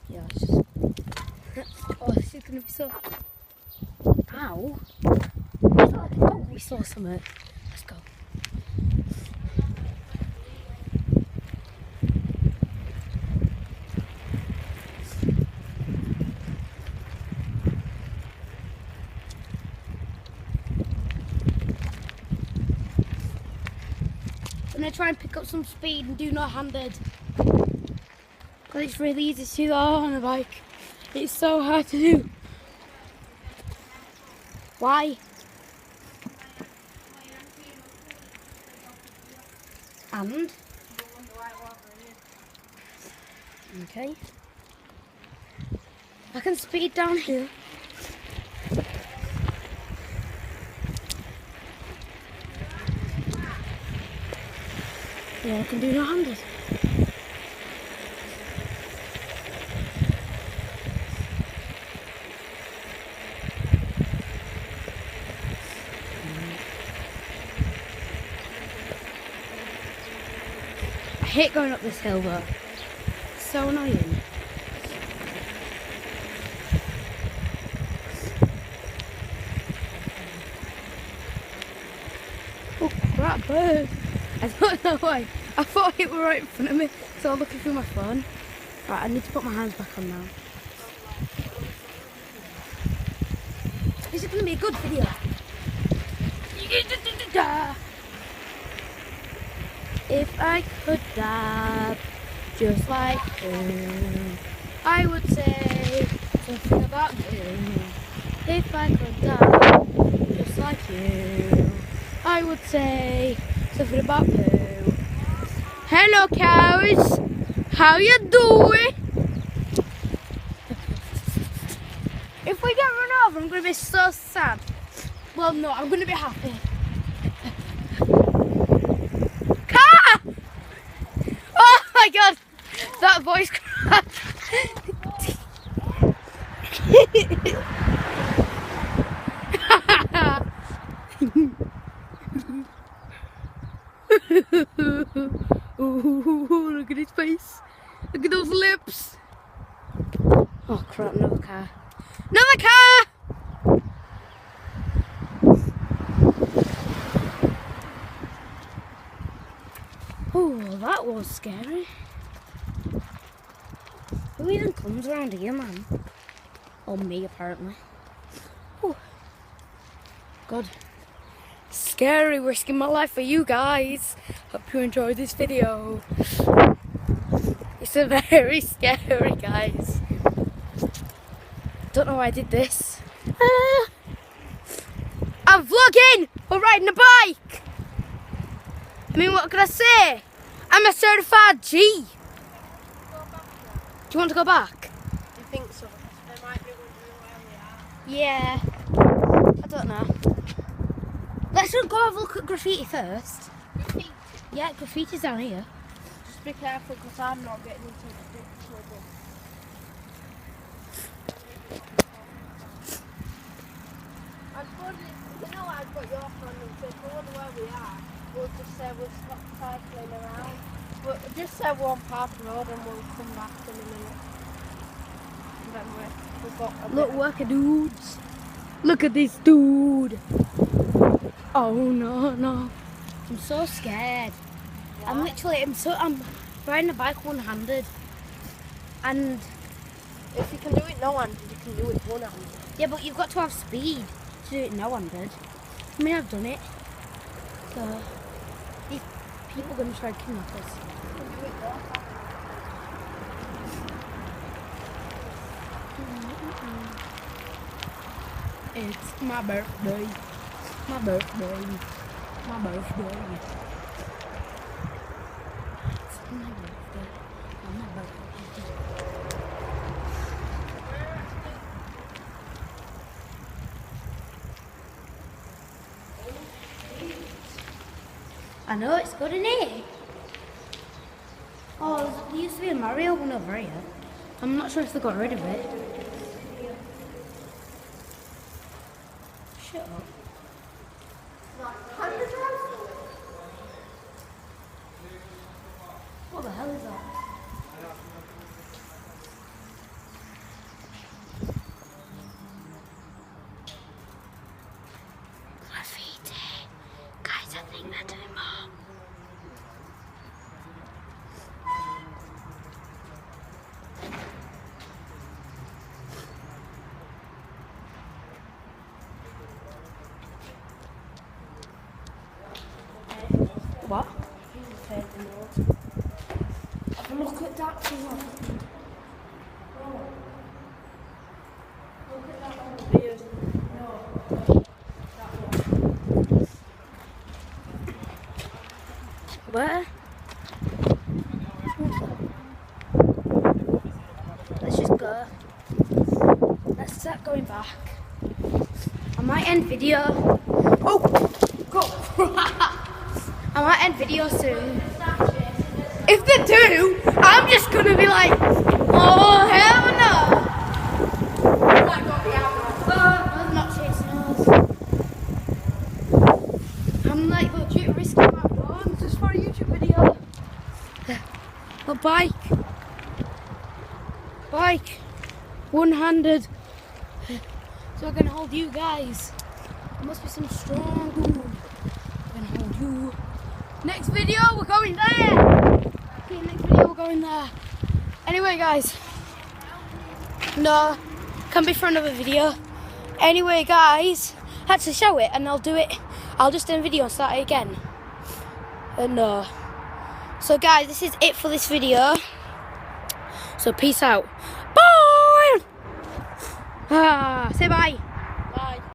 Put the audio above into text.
Yeah, it's just... Oh, this is going to be so... Ow! Oh, we saw something. Let's go. I'm going to try and pick up some speed and do no-handed. Because it's really easy to do that on a bike. It's so hard to do. Why? And? Okay. I can speed down here. Yeah, I can do no-handed. I hate going up this hill though. It's so annoying. Oh crap, bird. I don't know why. I thought it were right in front of me, so I'm looking through my phone. Right, I need to put my hands back on now. This is going to be a good video. If I could dab just like you, I would say something about you. If I could dab just like you, I would say something about you. Hello cows, how you doing? If we get run over, I'm going to be so sad. Well, no, I'm going to be happy. Car! Oh my god, that voice crack. Ooh, look at his face. Look at those lips. Oh crap, another car. Another car! Oh, that was scary. Who even comes around here, man? Oh, me, apparently. Oh, God. Scary, risking my life for you guys. Hope you enjoyed this video. It's a very scary, guys. Don't know why I did this. I'm vlogging or riding a bike. I mean, what can I say? I'm a certified G. Do you want to go back? I think so. There might be wondering where we are. Yeah. I don't know. Let's go have a look at graffiti first. Graffiti. Yeah, graffiti's down here. Just be careful because I'm not getting into big trouble. I suppose you know I've got your phone and so if we wonder where we are, we'll just say we'll stop cycling around. But just say we're on Park Road and we'll come back in a minute. And then we've got a Look, bit. worker dudes. Look at this dude. Oh no, no. I'm so scared. Why? I'm riding a bike one-handed. And If you can do it no-handed, you can do it one-handed. yeah, but you've got to have speed to do it no-handed. I mean, I've done it. So these people are going to try to kidnap us. You can do it though. It's my birthday. My birthday. My birthday. It's my birthday. My birthday. I know, it's good, isn't it? Oh, there used to be a Mario one over here. I'm not sure if they got rid of it. Shut up. What the hell is that? at that thing on. Look at that one. Beard. No. That one. Where? Let's just go. Let's start going back. I might end video. Oh! Go! I might end video soon. If they do, I'm just gonna be like, oh hell no! I'm not chasing us. I'm like legit risking my bones just for a YouTube video. A bike. One-handed. So I can hold you guys. There must be some strong glue. I can hold you. Next video, we're going there. Okay, next video, we're going there. Anyway, guys. No, can be for another video. Anyway, guys, I had to show it and I'll do it. I'll just end video and start it again. No. So, guys, this is it for this video. So, peace out. Bye. Say bye.